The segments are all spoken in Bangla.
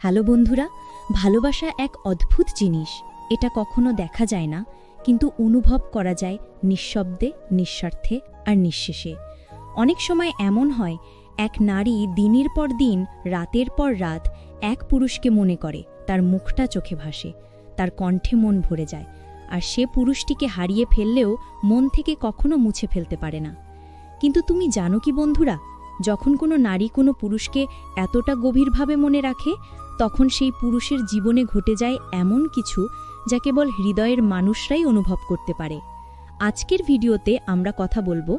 হ্যালো বন্ধুরা, ভালোবাসা এক অদ্ভুত জিনিস। এটা কখনো দেখা যায় না, কিন্তু অনুভব করা যায় নিঃশব্দে, নিঃস্বার্থে আর নিঃশেষে। অনেক সময় এমন হয়, এক নারী দিনের পর দিন, রাতের পর রাত এক পুরুষকে মনে করে, তার মুখটা চোখে ভাসে, তার কণ্ঠে মন ভরে যায়, আর সে পুরুষটিকে হারিয়ে ফেললেও মন থেকে কখনো মুছে ফেলতে পারে না। কিন্তু তুমি জানো কি বন্ধুরা, যখন কোনো নারী কোনো পুরুষকে এতটা গভীরভাবে মনে রাখে, তখন সেই পুরুষের জীবনে ঘটে যায় এমন কিছু যা কেবল হৃদয়ের মানুষরাই অনুভব করতে পারে। আজকের ভিডিওতে আমরা কথা বলবো,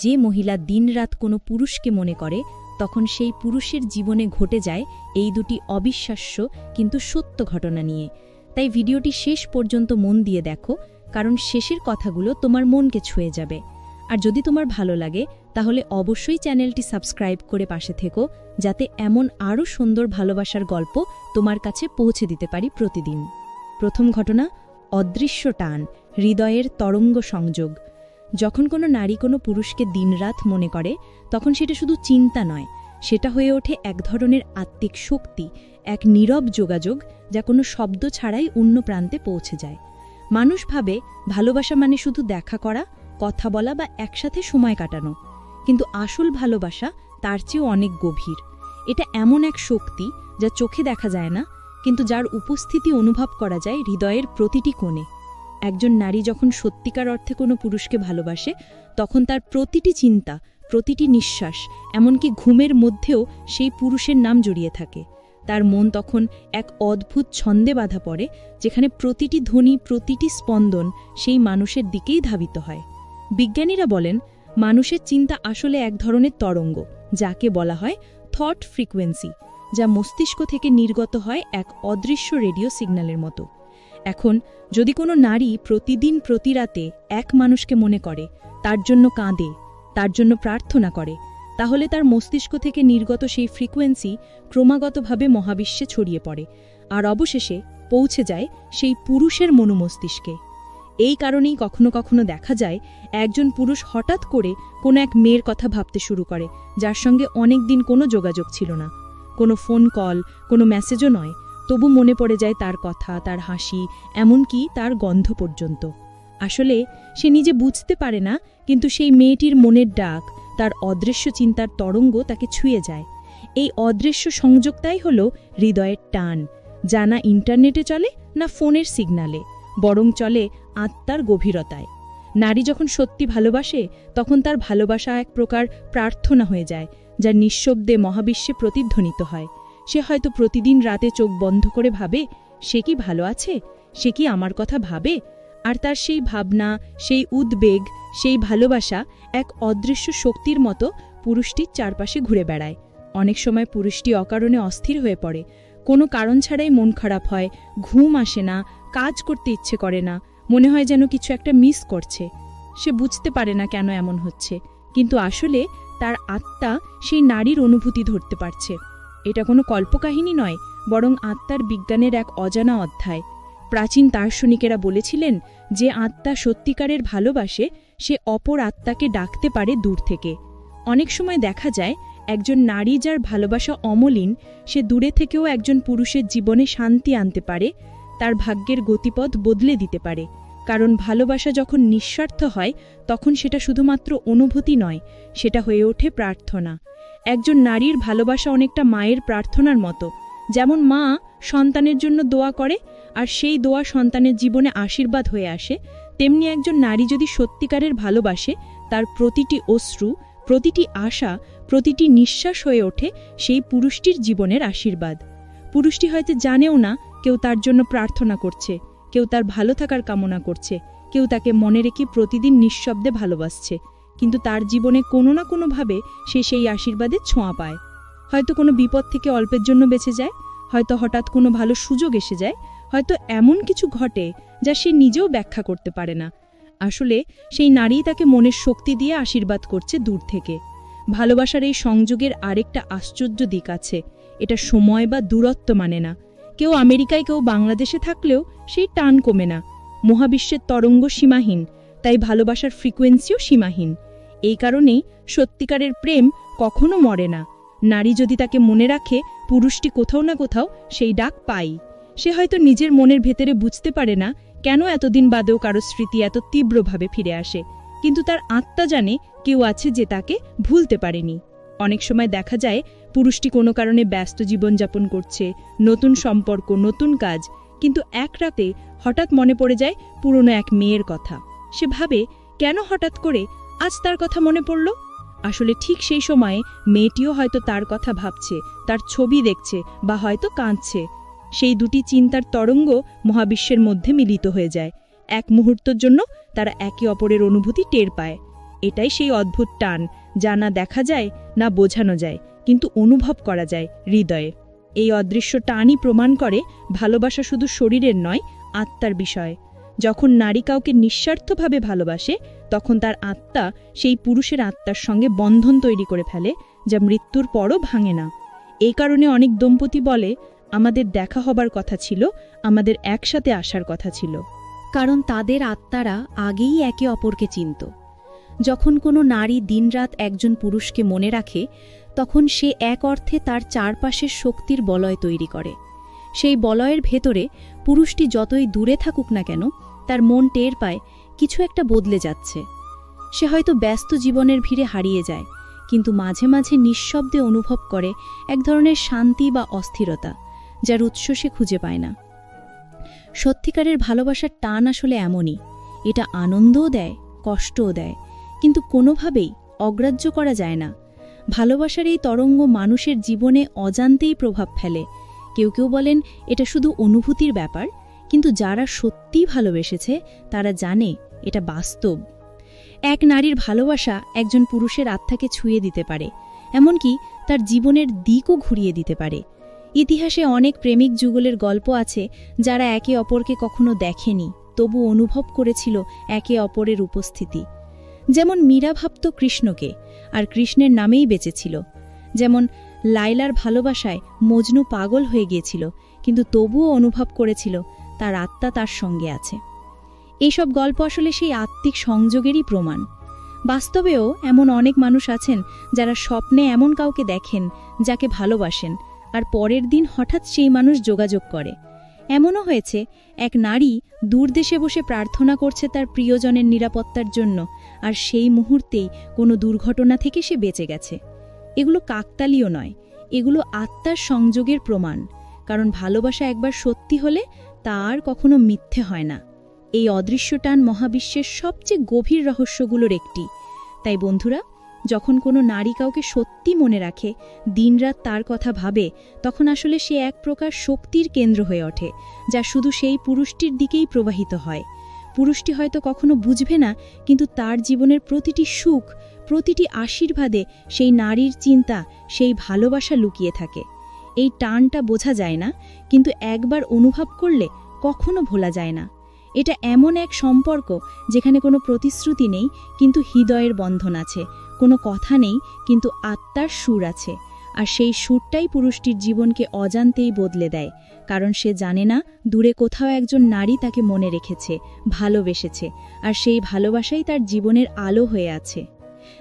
যে মহিলা দিনরাত কোনো পুরুষকে মনে করে, তখন সেই পুরুষের জীবনে ঘটে যায় এই দুটি অবিশ্বাস্য কিন্তু সত্য ঘটনা নিয়ে। তাই ভিডিওটি শেষ পর্যন্ত মন দিয়ে দেখো, কারণ শেষের কথাগুলো তোমার মনকে ছুঁয়ে যাবে। আর যদি তোমার ভালো লাগে, তাহলে অবশ্যই চ্যানেলটি সাবস্ক্রাইব করে পাশে থেকো, যাতে এমন আরও সুন্দর ভালোবাসার গল্প তোমার কাছে পৌঁছে দিতে পারি প্রতিদিন। প্রথম ঘটনা, অদৃশ্য টান, হৃদয়ের তরঙ্গ সংযোগ। যখন কোনো নারী কোনো পুরুষকে দিনরাত মনে করে, তখন সেটা শুধু চিন্তা নয়, সেটা হয়ে ওঠে এক ধরনের আত্মিক শক্তি, এক নীরব যোগাযোগ যা কোনো শব্দ ছাড়াই অন্য প্রান্তে পৌঁছে যায়। মানুষ ভাবে ভালোবাসা মানে শুধু দেখা করা, কথা বলা বা একসাথে সময় কাটানো, কিন্তু আসল ভালোবাসা তার চেয়েও অনেক গভীর। এটা এমন এক শক্তি যা চোখে দেখা যায় না, কিন্তু যার উপস্থিতি অনুভব করা যায় হৃদয়ের প্রতিটি কোণে। একজন নারী যখন সত্যিকার অর্থে কোনো পুরুষকে ভালোবাসে, তখন তার প্রতিটি চিন্তা, প্রতিটি নিঃশ্বাস, এমনকি ঘুমের মধ্যেও সেই পুরুষের নাম জড়িয়ে থাকে। তার মন তখন এক অদ্ভুত ছন্দে বাঁধা পড়ে, যেখানে প্রতিটি ধ্বনি, প্রতিটি স্পন্দন সেই মানুষের দিকেই ধাবিত হয়। বিজ্ঞানীরা বলেন, মানুষের চিন্তা আসলে এক ধরনের তরঙ্গ, যাকে বলা হয় থট ফ্রিকোয়েন্সি, যা মস্তিষ্ক থেকে নির্গত হয় এক অদৃশ্য রেডিও সিগন্যালের মতো। এখন যদি কোনো নারী প্রতিদিন প্রতি রাতে এক মানুষকে মনে করে, তার জন্য কাঁদে, তার জন্য প্রার্থনা করে, তাহলে তার মস্তিষ্ক থেকে নির্গত সেই ফ্রিকোয়েন্সি ক্রমাগতভাবে মহাবিশ্বে ছড়িয়ে পড়ে, আর অবশেষে পৌঁছে যায় সেই পুরুষের মনোমস্তিষ্কে। এই কারণেই কখনো কখনো দেখা যায়, একজন পুরুষ হঠাৎ করে কোনো এক মেয়ের কথা ভাবতে শুরু করে, যার সঙ্গে অনেক দিন কোনো যোগাযোগ ছিল না, কোনো ফোন কল, কোনো মেসেজও নয়, তবু মনে পড়ে যায় তার কথা, তার হাসি, এমনকি তার গন্ধ পর্যন্ত। আসলে সে নিজে বুঝতে পারে না, কিন্তু সেই মেয়েটির মনের ডাক, তার অদৃশ্য চিন্তার তরঙ্গ তাকে ছুঁয়ে যায়। এই অদৃশ্য সংযোগটাই হল হৃদয়ের টান, যা না ইন্টারনেটে চলে, না ফোনের সিগন্যালে, বরং চলে আত্মার গভীরতায়। নারী যখন সত্যি ভালোবাসে, তখন তার ভালোবাসা এক প্রকার প্রার্থনা হয়ে যায়, যা নিঃশব্দে মহাবিশ্বে প্রতিধ্বনিত হয়। সে হয়তো প্রতিদিন রাতে চোখ বন্ধ করে ভাবে, সে কি ভালো আছে, সে কি আমার কথা ভাবে, আর তার সেই ভাবনা, সেই উদ্বেগ, সেই ভালোবাসা এক অদৃশ্য শক্তির মতো পুরুষটির চারপাশে ঘুরে বেড়ায়। অনেক সময় পুরুষটি অকারণে অস্থির হয়ে পড়ে, কোনো কারণ ছাড়াই মন খারাপ হয়, ঘুম আসে না, কাজ করতে ইচ্ছে করে না, মনে হয় যেন কিছু একটা মিস করছে। সে বুঝতে পারে না কেন এমন হচ্ছে, কিন্তু আসলে তার আত্মা সেই নারীর অনুভূতি ধরতে পারছে। এটা কোনো কল্পকাহিনী নয়, বরং আত্মার বিজ্ঞানের এক অজানা অধ্যায়। প্রাচীন দার্শনিকেরা বলেছিলেন, যে আত্মা সত্যিকারের ভালোবাসে, সে অপর আত্মাকে ডাকতে পারে দূর থেকে। অনেক সময় দেখা যায়, একজন নারী যার ভালোবাসা অমলিন, সে দূরে থেকেও একজন পুরুষের জীবনে শান্তি আনতে পারে, তার ভাগ্যের গতিপথ বদলে দিতে পারে। কারণ ভালোবাসা যখন নিঃস্বার্থ হয়, তখন সেটা শুধুমাত্র অনুভূতি নয়, সেটা হয়ে ওঠে প্রার্থনা। একজন নারীর ভালোবাসা অনেকটা মায়ের প্রার্থনার মতো। যেমন মা সন্তানের জন্য দোয়া করে, আর সেই দোয়া সন্তানের জীবনে আশীর্বাদ হয়ে আসে, তেমনি একজন নারী যদি সত্যিকারের ভালোবাসে, তার প্রতিটি অশ্রু, প্রতিটি আশা, প্রতিটি নিঃশ্বাস হয়ে ওঠে সেই পুরুষটির জীবনের আশীর্বাদ। পুরুষটি হয়তো জানেও না কেউ তার জন্য প্রার্থনা করছে, কেউ তার ভালো থাকার কামনা করছে, কেউ তাকে মনে রেখে প্রতিদিন নিঃশব্দে ভালোবাসছে, কিন্তু তার জীবনে কোনো না কোনোভাবে সে সেই আশীর্বাদের ছোঁয়া পায়। হয়তো কোনো বিপদ থেকে অল্পের জন্য বেঁচে যায়, হয়তো হঠাৎ কোনো ভালো সুযোগ এসে যায়, হয়তো এমন কিছু ঘটে যা সে নিজেও ব্যাখ্যা করতে পারে না। আসলে সেই নারী তাকে মনের শক্তি দিয়ে আশীর্বাদ করছে দূর থেকে। ভালোবাসার এই সংযোগের আরেকটা আশ্চর্য দিক আছে, এটা সময় বা দূরত্ব মানে না। কেউ আমেরিকায়, কেউ বাংলাদেশে থাকলেও সেই টান কমে না। মহাবিশ্বের তরঙ্গ সীমাহীন, তাই ভালোবাসার ফ্রিকোয়েন্সিও সীমাহীন। এই কারণেই সত্যিকারের প্রেম কখনো মরে না। নারী যদি তাকে মনে রাখে, পুরুষটি কোথাও না কোথাও সেই ডাক পায়। সে হয়তো নিজের মনের ভেতরে বুঝতে পারে না কেন এতদিন বাদেও কারো স্মৃতি এত তীব্রভাবে ফিরে আসে, কিন্তু তার আত্মা জানে কেউ আছে যে তাকে ভুলতে পারেনি। অনেক সময় দেখা যায় পুরুষটি কোনো কারণে ব্যস্ত জীবনযাপন করছে, নতুন সম্পর্ক, নতুন কাজ, কিন্তু এক রাতে হঠাৎ মনে পড়ে যায় পুরনো এক মেয়ের কথা। সে ভাবে কেন হঠাৎ করে আজ তার কথা মনে পড়ল। আসলে ঠিক সেই সময়ে মেয়েটিও হয়তো তার কথা ভাবছে, তার ছবি দেখছে বা হয়তো কাঁদছে। সেই দুটি চিন্তার তরঙ্গ মহাবিশ্বের মধ্যে মিলিত হয়ে যায়। এক মুহূর্তের জন্য তারা একে অপরের অনুভূতি টের পায়। এটাই সেই অদ্ভুত টান, যা না দেখা যায় না বোঝানো যায়, কিন্তু অনুভব করা যায় হৃদয়ে। এই অদৃশ্য টানই প্রমাণ করে ভালোবাসা শুধু শরীরের নয়, আত্মার বিষয়। যখন নারী কাউকে নিঃস্বার্থভাবে ভালোবাসে, তখন তার আত্মা সেই পুরুষের আত্মার সঙ্গে বন্ধন তৈরি করে ফেলে, যা মৃত্যুর পরও ভাঙে না। এই কারণে অনেক দম্পতি বলে, আমাদের দেখা হবার কথা ছিল, আমাদের একসাথে আসার কথা ছিল। কারণ তাদের আত্মারা আগেই একে অপরকে চিনত। যখন কোনো নারী দিনরাত একজন পুরুষকে মনে রাখে, তখন সে এক অর্থে তার চারপাশের শক্তির বলয় তৈরি করে। সেই বলয়ের ভেতরে পুরুষটি যতই দূরে থাকুক না কেন, তার মন টের পায় কিছু একটা বদলে যাচ্ছে। সে হয়তো ব্যস্ত জীবনের ভিড়ে হারিয়ে যায়, কিন্তু মাঝে মাঝে নিঃশব্দে অনুভব করে এক ধরনের শান্তি বা অস্থিরতা, যার উৎস সে খুঁজে পায় না। সত্যিকারের ভালোবাসার টান আসলে এমনই। এটা আনন্দও দেয়, কষ্টও দেয়, কিন্তু কোনোভাবেই অগ্রাহ্য করা যায় না। ভালোবাসার এই তরঙ্গ মানুষের জীবনে অজান্তেই প্রভাব ফেলে। কেউ কেউ বলেন এটা শুধু অনুভূতির ব্যাপার, কিন্তু যারা সত্যিই ভালোবেসেছে তারা জানে এটা বাস্তব। এক নারীর ভালোবাসা একজন পুরুষের আত্মাকে ছুঁয়ে দিতে পারে, এমনকি তার জীবনের দিকও ঘুরিয়ে দিতে পারে। ইতিহাসে অনেক প্রেমিক যুগলের গল্প আছে, যারা একে অপরকে কখনো দেখেনি, তবু অনুভব করেছিল একে অপরের উপস্থিতি। যেমন মীরা ভাবত কৃষ্ণকে, আর কৃষ্ণের নামেই বেঁচেছিল। যেমন লায়লার ভালোবাসায় মজনু পাগল হয়ে গিয়েছিল, কিন্তু তবুও অনুভব করেছিল তার আত্মা তার সঙ্গে আছে। এইসব গল্প আসলে সেই আত্মিক সংযোগেরই প্রমাণ। বাস্তবেও এমন অনেক মানুষ আছেন যারা স্বপ্নে এমন কাউকে দেখেন যাকে ভালোবাসেন, আর পরের দিন হঠাৎ সেই মানুষ যোগাযোগ করে। এমনও হয়েছে এক নারী দূরদেশে বসে প্রার্থনা করছে তার প্রিয়জনের নিরাপত্তার জন্য, আর সেই মুহূর্তেই কোনো দুর্ঘটনা থেকে সে বেঁচে গেছে। এগুলো কাকতালীয় নয়, এগুলো আত্মার সংযোগের প্রমাণ। কারণ ভালোবাসা একবার সত্যি হলে তা আর কখনো মিথ্যে হয় না। এই অদৃশ্য টান মহাবিশ্বের সবচেয়ে গভীর রহস্যগুলোর একটি। তাই বন্ধুরা, যখন কোনো নারী কাউকে সত্যি মনে রাখে, দিনরাত তার কথা ভাবে, তখন আসলে সে এক প্রকার শক্তির কেন্দ্র হয়ে ওঠে, যা শুধু সেই পুরুষটির দিকেই প্রবাহিত হয়। পুরুষটি হয়তো কখনো বুঝবে না, কিন্তু তার জীবনের প্রতিটি সুখ, প্রতিটি আশীর্বাদে সেই নারীর চিন্তা, সেই ভালোবাসা লুকিয়ে থাকে। এই টানটা বোঝা যায় না, কিন্তু একবার অনুভব করলে কখনো ভোলা যায় না। এটা এমন এক সম্পর্ক যেখানে কোনো প্রতিশ্রুতি নেই, কিন্তু হৃদয়ের বন্ধন আছে, কোনো কথা নেই, কিন্তু আত্মার সুর আছে। আর সেই সুরটাই পুরুষটির জীবনকে অজান্তেই বদলে দেয়, কারণ সে জানে না দূরে কোথাও একজন নারী তাকে মনে রেখেছে, ভালোবেসেছে, আর সেই ভালোবাসাই তার জীবনের আলো হয়ে আছে।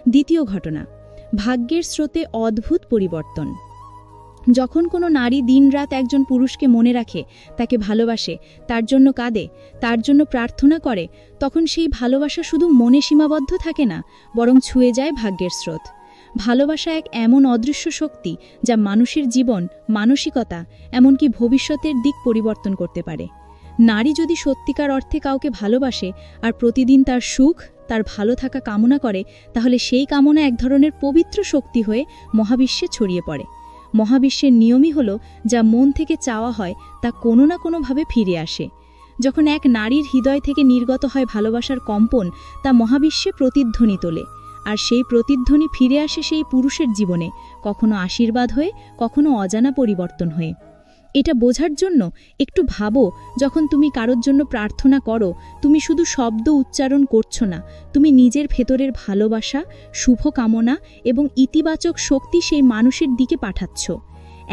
দ্বিতীয় ঘটনা, ভাগ্যের স্রোতে অদ্ভুত পরিবর্তন। যখন কোনো নারী দিনরাত একজন পুরুষকে মনে রাখে, তাকে ভালোবাসে, তার জন্য কাঁদে, তার জন্য প্রার্থনা করে, তখন সেই ভালোবাসা শুধু মনে সীমাবদ্ধ থাকে না, বরং ছুঁয়ে যায় ভাগ্যের স্রোত। ভালোবাসা এক এমন অদৃশ্য শক্তি যা মানুষের জীবন, মানসিকতা, এমনকি ভবিষ্যতের দিক পরিবর্তন করতে পারে। নারী যদি সত্যিকার অর্থে কাউকে ভালোবাসে আর প্রতিদিন তার সুখ, তার ভালো থাকা কামনা করে, তাহলে সেই কামনা এক ধরনের পবিত্র শক্তি হয়ে মহাবিশ্বে ছড়িয়ে পড়ে। মহাবিশ্বের নিয়মই হল, যা মন থেকে চাওয়া হয় তা কোনো না কোনোভাবে ফিরে আসে। যখন এক নারীর হৃদয় থেকে নির্গত হয় ভালোবাসার কম্পন, তা মহাবিশ্বে প্রতিধ্বনি তোলে, আর সেই প্রতিধ্বনি ফিরে আসে সেই পুরুষের জীবনে, কখনো আশীর্বাদ হয়ে, কখনো অজানা পরিবর্তন হয়ে। এটা বোঝার জন্য একটু ভাবো, যখন তুমি কারোর জন্য প্রার্থনা করো, তুমি শুধু শব্দ উচ্চারণ করছো না, তুমি নিজের ভেতরের ভালোবাসা, শুভ কামনা এবং ইতিবাচক শক্তি সেই মানুষের দিকে পাঠাচ্ছ।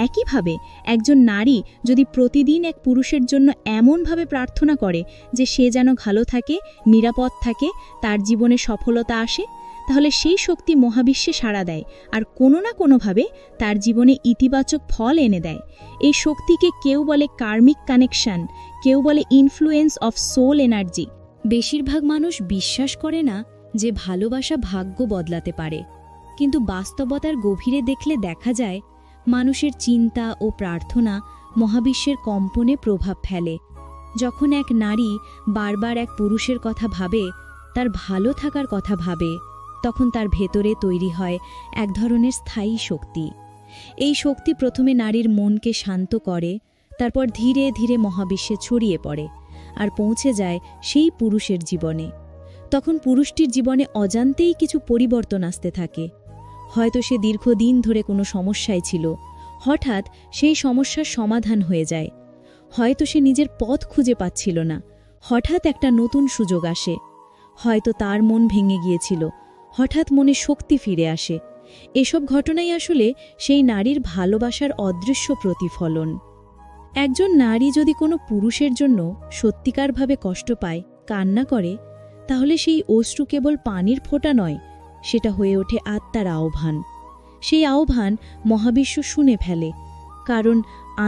একইভাবে একজন নারী যদি প্রতিদিন এক পুরুষের জন্য এমনভাবে প্রার্থনা করে যে সে যেন ভালো থাকে, নিরাপদ থাকে, তার জীবনে সফলতা আসে, তাহলে সেই শক্তি মহাবিশ্বে সাড়া দেয় আর কোনো না কোনোভাবে তার জীবনে ইতিবাচক ফল এনে দেয়। এই শক্তিকে কেউ বলে কার্মিক কানেকশন, কেউ বলে ইনফ্লুয়েন্স অফ সোল এনার্জি। বেশিরভাগ মানুষ বিশ্বাস করে না যে ভালোবাসা ভাগ্য বদলাতে পারে, কিন্তু বাস্তবতার গভীরে দেখলে দেখা যায় মানুষের চিন্তা ও প্রার্থনা মহাবিশ্বের কম্পনে প্রভাব ফেলে। যখন এক নারী বারবার এক পুরুষের কথা ভাবে, তার ভালো থাকার কথা ভাবে, তখন তার ভেতরে তৈরি হয় এক ধরনের স্থায়ী শক্তি। এই শক্তি প্রথমে নারীর মনকে শান্ত করে, তারপর ধীরে ধীরে মহাবিশ্বে ছড়িয়ে পড়ে আর পৌঁছে যায় সেই পুরুষের জীবনে। তখন পুরুষটির জীবনে অজান্তেই কিছু পরিবর্তন আসতে থাকে। হয়তো সে দীর্ঘদিন ধরে কোনো সমস্যায় ছিল, হঠাৎ সেই সমস্যার সমাধান হয়ে যায়। হয়তো সে নিজের পথ খুঁজে পাচ্ছিল না, হঠাৎ একটা নতুন সুযোগ আসে। হয়তো তার মন ভেঙে গিয়েছিল, হঠাৎ মনে শক্তি ফিরে আসে। এসব ঘটনাই আসলে সেই নারীর ভালোবাসার অদৃশ্য প্রতিফলন। একজন নারী যদি কোনো পুরুষের জন্য সত্যিকারভাবে কষ্ট পায়, কান্না করে, তাহলে সেই অশ্রু কেবল পানির ফোঁটা নয়, সেটা হয়ে ওঠে আত্মার আহ্বান। সেই আহ্বান মহাবিশ্ব শুনে ফেলে, কারণ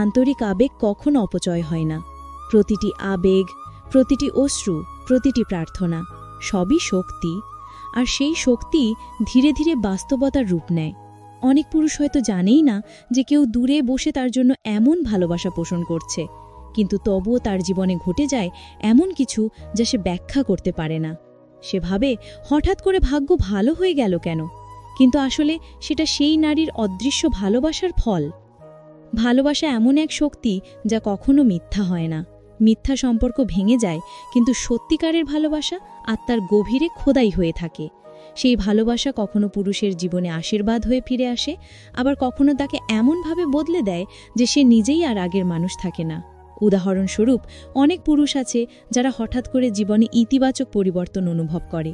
আন্তরিক আবেগ কখনো অপচয় হয় না। প্রতিটি আবেগ, প্রতিটি অশ্রু, প্রতিটি প্রার্থনা সবই শক্তি, আর সেই শক্তি ধীরে ধীরে বাস্তবতার রূপ নেয়। অনেক পুরুষ হয়তো জানেই না যে কেউ দূরে বসে তার জন্য এমন ভালোবাসা পোষণ করছে, কিন্তু তবুও তার জীবনে ঘটে যায় এমন কিছু যা সে ব্যাখ্যা করতে পারে না। সে ভাবে হঠাৎ করে ভাগ্য ভালো হয়ে গেল কেন, কিন্তু আসলে সেটা সেই নারীর অদৃশ্য ভালোবাসার ফল। ভালোবাসা এমন এক শক্তি যা কখনো মিথ্যা হয় না। মিথ্যা সম্পর্ক ভেঙে যায়, কিন্তু সত্যিকারের ভালোবাসা আত্মার গভীরে খোদাই হয়ে থাকে। সেই ভালোবাসা কখনো পুরুষের জীবনে আশীর্বাদ হয়ে ফিরে আসে, আবার কখনো তাকে এমনভাবে বদলে দেয় যে সে নিজেই আর আগের মানুষ থাকে না। উদাহরণস্বরূপ, অনেক পুরুষ আছে যারা হঠাৎ করে জীবনে ইতিবাচক পরিবর্তন অনুভব করে।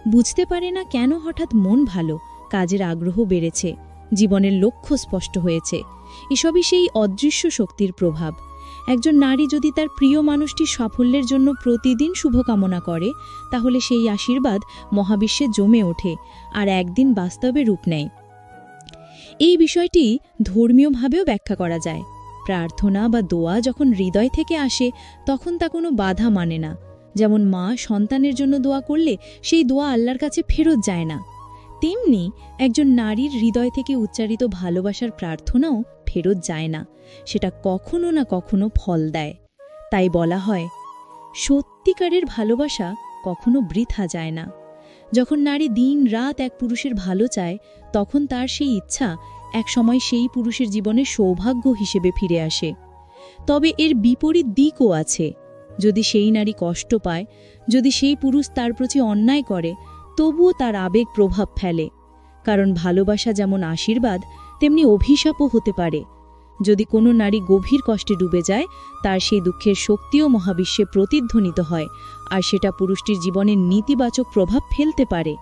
বুঝতে পারে না কেন হঠাৎ মন ভালো, কাজের আগ্রহ বেড়েছে, জীবনের লক্ষ্য স্পষ্ট হয়েছে। এসবই সেই অদৃশ্য শক্তির প্রভাব। একজন নারী যদি তার প্রিয় মানুষটির সাফল্যের জন্য প্রতিদিন শুভকামনা করে, তাহলে সেই আশীর্বাদ মহাবিশ্বে জমে ওঠে আর একদিন বাস্তবে রূপ নেয়। এই বিষয়টি ধর্মীয়ভাবেও ব্যাখ্যা করা যায়। প্রার্থনা বা দোয়া যখন হৃদয় থেকে আসে, তখন তা কোনো বাধা মানে না। যেমন মা সন্তানের জন্য দোয়া করলে সেই দোয়া আল্লাহর কাছে ফেরত যায় না, তেমনি একজন নারীর হৃদয় থেকে উচ্চারিত ভালোবাসার প্রার্থনাও ফেরত যায় না, সেটা কখনো না কখনো ফল দেয়। তাই বলা হয়, সত্যিকারের ভালোবাসা কখনো বৃথা যায় না। যখন নারী দিন রাত এক পুরুষের ভালো চায়, তখন তার সেই ইচ্ছা একসময় সেই পুরুষের জীবনে সৌভাগ্য হিসেবে ফিরে আসে। তবে এর বিপরীত দিকও আছে। যদি সেই নারী কষ্ট পায়, যদি সেই পুরুষ তার প্রতি অন্যায় করে, তবুও তার আবেগ প্রভাব ফেলে। কারণ ভালোবাসা যেমন আশীর্বাদ, তেমনি অভিশাপও হতে পারে। যদি কোনো নারী গভীর কষ্টে ডুবে যায়, তার সেই দুঃখের শক্তিও মহাবিশ্বে প্রতিধ্বনিত হয়, আর সেটা পুরুষটির জীবনে নেতিবাচক প্রভাব ফেলতে পারে।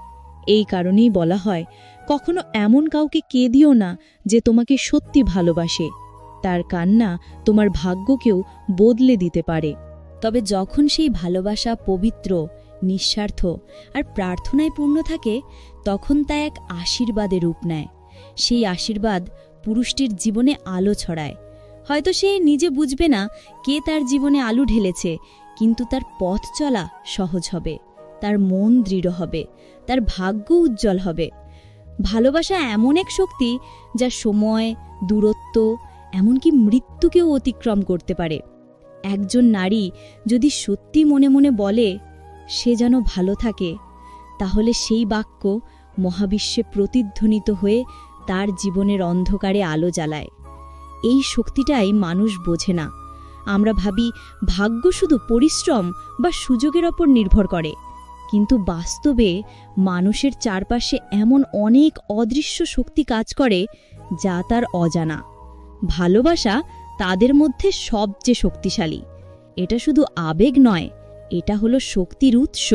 এই কারণেই বলা হয়, কখনো এমন কাউকে কেঁদিও না যে তোমাকে সত্যি ভালোবাসে। তার কান্না তোমার ভাগ্যকেও বদলে দিতে পারে। তবে যখন সেই ভালোবাসা পবিত্র, নিঃস্বার্থ আর প্রার্থনায় পূর্ণ থাকে, তখন তা এক আশীর্বাদে রূপ নেয়। সেই আশীর্বাদ পুরুষটির জীবনে আলো ছড়ায়। হয়তো সে নিজে বুঝবে না কে তার জীবনে আলো ঢেলেছে, কিন্তু তার পথ চলা সহজ হবে, তার মন দৃঢ় হবে, তার ভাগ্য উজ্জ্বল হবে। ভালোবাসা এমন এক শক্তি যা সময়, দূরত্ব, এমনকি মৃত্যুকেও অতিক্রম করতে পারে। একজন নারী যদি সত্যি মনে মনে বলে সে যেন ভালো থাকে, তাহলে সেই বাক্য মহাবিশ্বে প্রতিধ্বনিত হয়ে তার জীবনের অন্ধকারে আলো জ্বালায়। এই শক্তিটাই মানুষ বোঝে না। আমরা ভাবি ভাগ্য শুধু পরিশ্রম বা সুযোগের ওপর নির্ভর করে, কিন্তু বাস্তবে মানুষের চারপাশে এমন অনেক অদৃশ্য শক্তি কাজ করে যা তার অজানা। ভালোবাসা তাদের মধ্যে সবচেয়ে শক্তিশালী। এটা শুধু আবেগ নয়, এটা হলো শক্তির উৎস।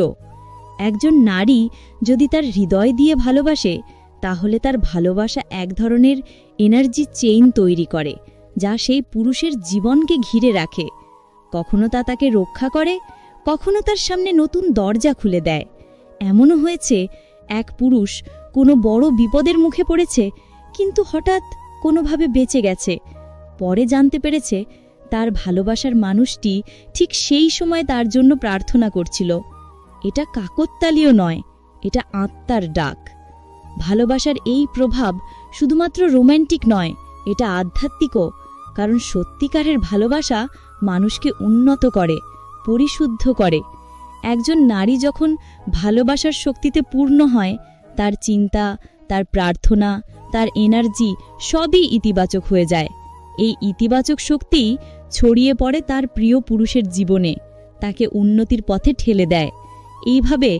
একজন নারী যদি তার হৃদয় দিয়ে ভালোবাসে, তাহলে তার ভালোবাসা এক ধরনের এনার্জি চেইন তৈরি করে, যা সেই পুরুষের জীবনকে ঘিরে রাখে। কখনো তা তাকে রক্ষা করে, কখনো তার সামনে নতুন দরজা খুলে দেয়। এমনও হয়েছে এক পুরুষ কোনো বড় বিপদের মুখে পড়েছে, কিন্তু হঠাৎ কোনোভাবে বেঁচে গেছে। পরে জানতে পেরেছে তার ভালোবাসার মানুষটি ঠিক সেই সময় তার জন্য প্রার্থনা করছিল। এটা কাকতালীয় নয়, এটা আত্মার ডাক। ভালোবাসার এই প্রভাব শুধুমাত্র রোম্যান্টিক নয়, এটা আধ্যাত্মিকও। কারণ সত্যিকারের ভালোবাসা মানুষকে উন্নত করে, পরিশুদ্ধ করে। একজন নারী যখন ভালোবাসার শক্তিতে পূর্ণ হয়, তার চিন্তা, তার প্রার্থনা, তার এনার্জি সবই ইতিবাচক হয়ে যায়। এই ইতিবাচক শক্তি ছড়িয়ে পড়ে তার প্রিয় পুরুষের জীবনে, তাকে উন্নতির পথে ঠেলে দেয়। এইভাবে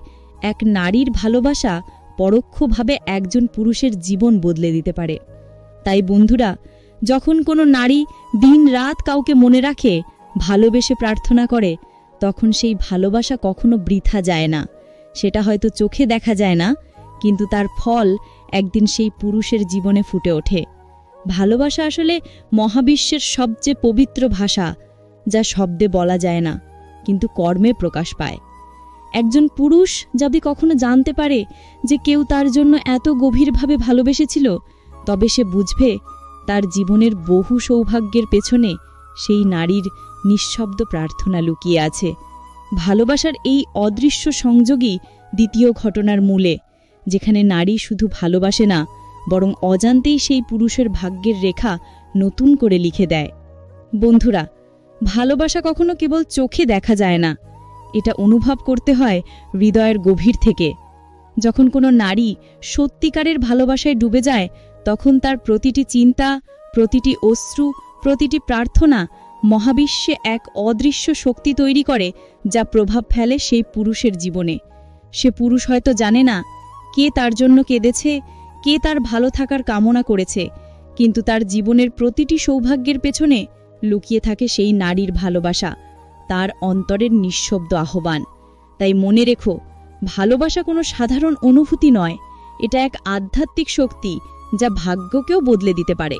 এক নারীর ভালোবাসা পরোক্ষভাবে একজন পুরুষের জীবন বদলে দিতে পারে। তাই বন্ধুরা, যখন কোনো নারী দিন-রাত কাউকে মনে রাখে, ভালোবেসে প্রার্থনা করে, তখন সেই ভালোবাসা কখনো বৃথা যায় না। সেটা হয়তো চোখে দেখা যায় না, কিন্তু তার ফল একদিন সেই পুরুষের জীবনে ফুটে ওঠে। ভালোবাসা আসলে মহাবিশ্বের সবচেয়ে পবিত্র ভাষা, যা শব্দে বলা যায় না, কিন্তু কর্মে প্রকাশ পায়। একজন পুরুষ যদি কখনো জানতে পারে যে কেউ তার জন্য এত গভীরভাবে ভালোবেসেছিল, তবে সে বুঝবে তার জীবনের বহু সৌভাগ্যের পেছনে সেই নারীর নিঃশব্দ প্রার্থনা লুকিয়ে আছে। ভালোবাসার এই অদৃশ্য সংযোগই দ্বিতীয় ঘটনার মূলে, যেখানে নারী শুধু ভালোবাসে না, বরং অজান্তেই সেই পুরুষের ভাগ্যের রেখা নতুন করে লিখে দেয়। বন্ধুরা, ভালোবাসা কখনো কেবল চোখে দেখা যায় না, এটা অনুভব করতে হয় হৃদয়ের গভীর থেকে। যখন কোনো নারী সত্যিকারের ভালোবাসায় ডুবে যায়, তখন তার প্রতিটি চিন্তা, প্রতিটি অশ্রু, প্রতিটি প্রার্থনা মহাবিশ্বে এক অদৃশ্য শক্তি তৈরি করে, যা প্রভাব ফেলে সেই পুরুষের জীবনে। সে পুরুষ হয়তো জানে না কে তার জন্য কেঁদেছে, কে তার ভালো থাকার কামনা করেছে, কিন্তু তার জীবনের প্রতিটি সৌভাগ্যের পেছনে লুকিয়ে থাকে সেই নারীর ভালোবাসা, তার অন্তরের নিঃশব্দ আহ্বান। তাই মনে রেখো, ভালোবাসা কোনো সাধারণ অনুভূতি নয়, এটা এক আধ্যাত্মিক শক্তি যা ভাগ্যকেও বদলে দিতে পারে।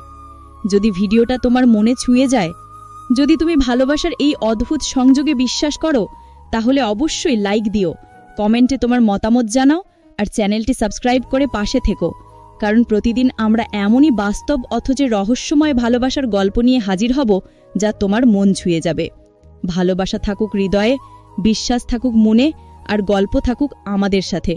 যদি ভিডিওটা তোমার মনে ছুঁয়ে যায়, যদি তুমি ভালোবাসার এই অদ্ভুত সংযোগে বিশ্বাস করো, তাহলে অবশ্যই লাইক দিও, কমেন্টে তোমার মতামত জানাও, আর চ্যানেলটি সাবস্ক্রাইব করে পাশে থেকো। কারণ প্রতিদিন আমরা এমনই বাস্তব অথচ রহস্যময় ভালোবাসার গল্প নিয়ে হাজির হব, যা তোমার মন ছুঁয়ে যাবে। ভালোবাসা থাকুক হৃদয়ে, বিশ্বাস থাকুক মনে, আর গল্প থাকুক আমাদের সাথে।